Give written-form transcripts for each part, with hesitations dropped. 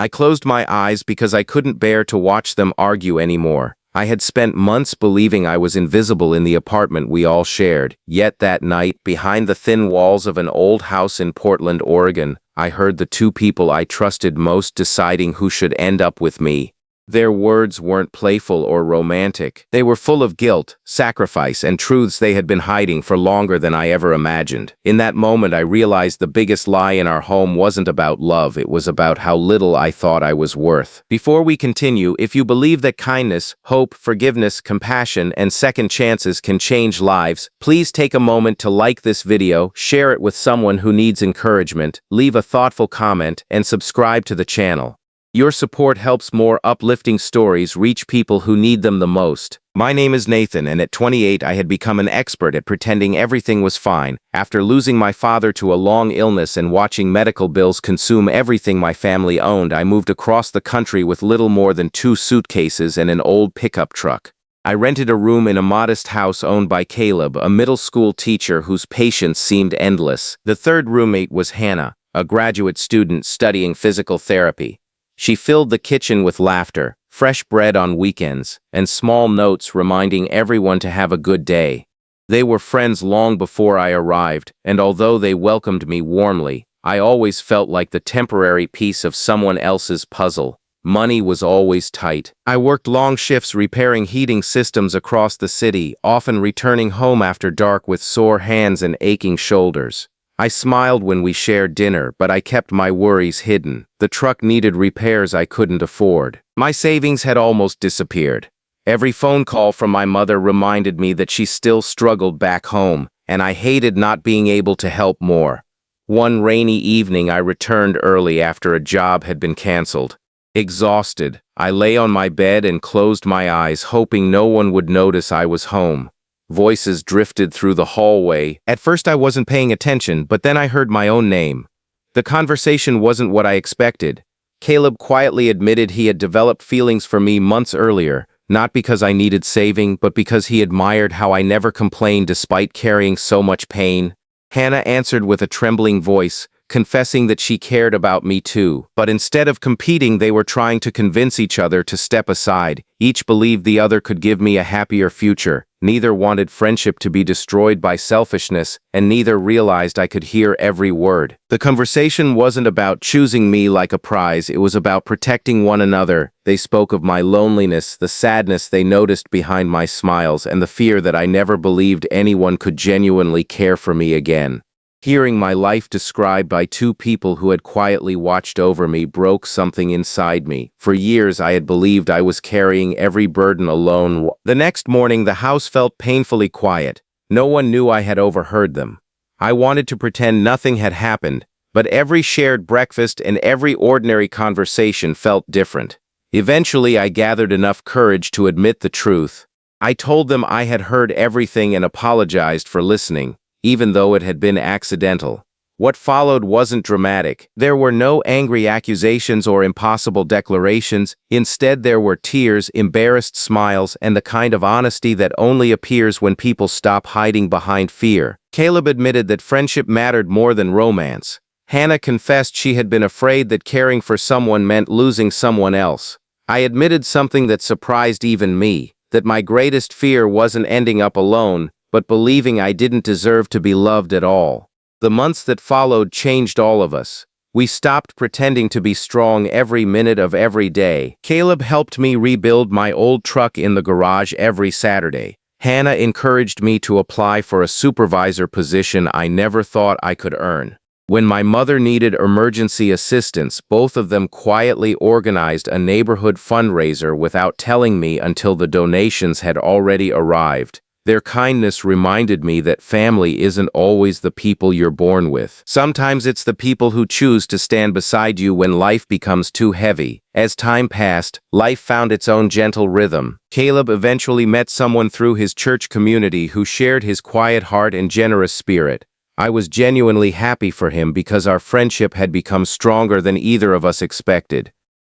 I closed my eyes because I couldn't bear to watch them argue anymore. I had spent months believing I was invisible in the apartment we all shared, yet that night, behind the thin walls of an old house in Portland, Oregon, I heard the two people I trusted most deciding who should end up with me. Their words weren't playful or romantic. They were full of guilt, sacrifice, and truths they had been hiding for longer than I ever imagined. In that moment, I realized the biggest lie in our home wasn't about love, it was about how little I thought I was worth. Before we continue, if you believe that kindness, hope, forgiveness, compassion, and second chances can change lives, please take a moment to like this video, share it with someone who needs encouragement, leave a thoughtful comment, and subscribe to the channel. Your support helps more uplifting stories reach people who need them the most. My name is Nathan, and at 28 I had become an expert at pretending everything was fine. After losing my father to a long illness and watching medical bills consume everything my family owned, I moved across the country with little more than 2 suitcases and an old pickup truck. I rented a room in a modest house owned by Caleb, a middle school teacher whose patience seemed endless. The third roommate was Hannah, a graduate student studying physical therapy. She filled the kitchen with laughter, fresh bread on weekends, and small notes reminding everyone to have a good day. They were friends long before I arrived, and although they welcomed me warmly, I always felt like the temporary piece of someone else's puzzle. Money was always tight. I worked long shifts repairing heating systems across the city, often returning home after dark with sore hands and aching shoulders. I smiled when we shared dinner, but I kept my worries hidden. The truck needed repairs I couldn't afford. My savings had almost disappeared. Every phone call from my mother reminded me that she still struggled back home, and I hated not being able to help more. One rainy evening, I returned early after a job had been canceled. Exhausted, I lay on my bed and closed my eyes, hoping no one would notice I was home. Voices drifted through the hallway. At first I wasn't paying attention, but then I heard my own name. The conversation wasn't what I expected. Caleb quietly admitted he had developed feelings for me months earlier, not because I needed saving, but because he admired how I never complained despite carrying so much pain. Hannah answered with a trembling voice, confessing that she cared about me too. But instead of competing, they were trying to convince each other to step aside. Each believed the other could give me a happier future. Neither wanted friendship to be destroyed by selfishness, and neither realized I could hear every word. The conversation wasn't about choosing me like a prize, it was about protecting one another. They spoke of my loneliness, the sadness they noticed behind my smiles, and the fear that I never believed anyone could genuinely care for me again. Hearing my life described by two people who had quietly watched over me broke something inside me. For years I had believed I was carrying every burden alone. The next morning the house felt painfully quiet. No one knew I had overheard them. I wanted to pretend nothing had happened, but every shared breakfast and every ordinary conversation felt different. Eventually I gathered enough courage to admit the truth. I told them I had heard everything and apologized for listening, even though it had been accidental. What followed wasn't dramatic. There were no angry accusations or impossible declarations. Instead, there were tears, embarrassed smiles, and the kind of honesty that only appears when people stop hiding behind fear. Caleb admitted that friendship mattered more than romance. Hannah confessed she had been afraid that caring for someone meant losing someone else. I admitted something that surprised even me, that my greatest fear wasn't ending up alone, but believing I didn't deserve to be loved at all. The months that followed changed all of us. We stopped pretending to be strong every minute of every day. Caleb helped me rebuild my old truck in the garage every Saturday. Hannah encouraged me to apply for a supervisor position I never thought I could earn. When my mother needed emergency assistance, both of them quietly organized a neighborhood fundraiser without telling me until the donations had already arrived. Their kindness reminded me that family isn't always the people you're born with. Sometimes it's the people who choose to stand beside you when life becomes too heavy. As time passed, life found its own gentle rhythm. Caleb eventually met someone through his church community who shared his quiet heart and generous spirit. I was genuinely happy for him because our friendship had become stronger than either of us expected.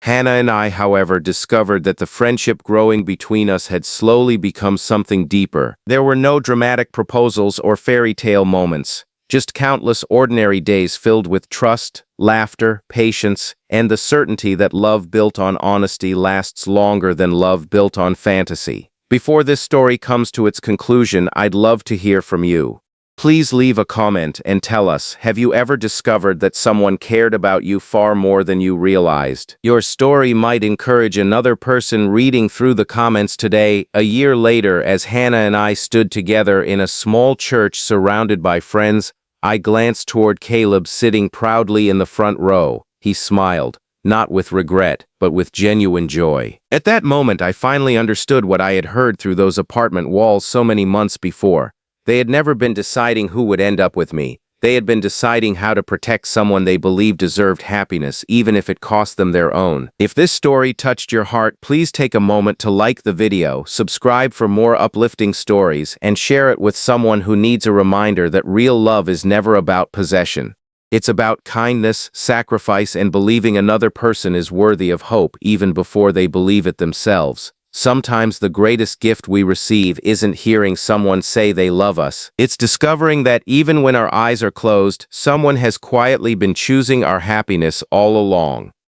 Hannah and I, however, discovered that the friendship growing between us had slowly become something deeper. There were no dramatic proposals or fairy tale moments. Just countless ordinary days filled with trust, laughter, patience, and the certainty that love built on honesty lasts longer than love built on fantasy. Before this story comes to its conclusion, I'd love to hear from you. Please leave a comment and tell us, have you ever discovered that someone cared about you far more than you realized? Your story might encourage another person reading through the comments today. A year later, as Hannah and I stood together in a small church surrounded by friends, I glanced toward Caleb sitting proudly in the front row. He smiled, not with regret, but with genuine joy. At that moment, I finally understood what I had heard through those apartment walls so many months before. They had never been deciding who would end up with me. They had been deciding how to protect someone they believed deserved happiness, even if it cost them their own. If this story touched your heart, please take a moment to like the video, subscribe for more uplifting stories, and share it with someone who needs a reminder that real love is never about possession. It's about kindness, sacrifice, and believing another person is worthy of hope even before they believe it themselves. Sometimes the greatest gift we receive isn't hearing someone say they love us. It's discovering that even when our eyes are closed, someone has quietly been choosing our happiness all along.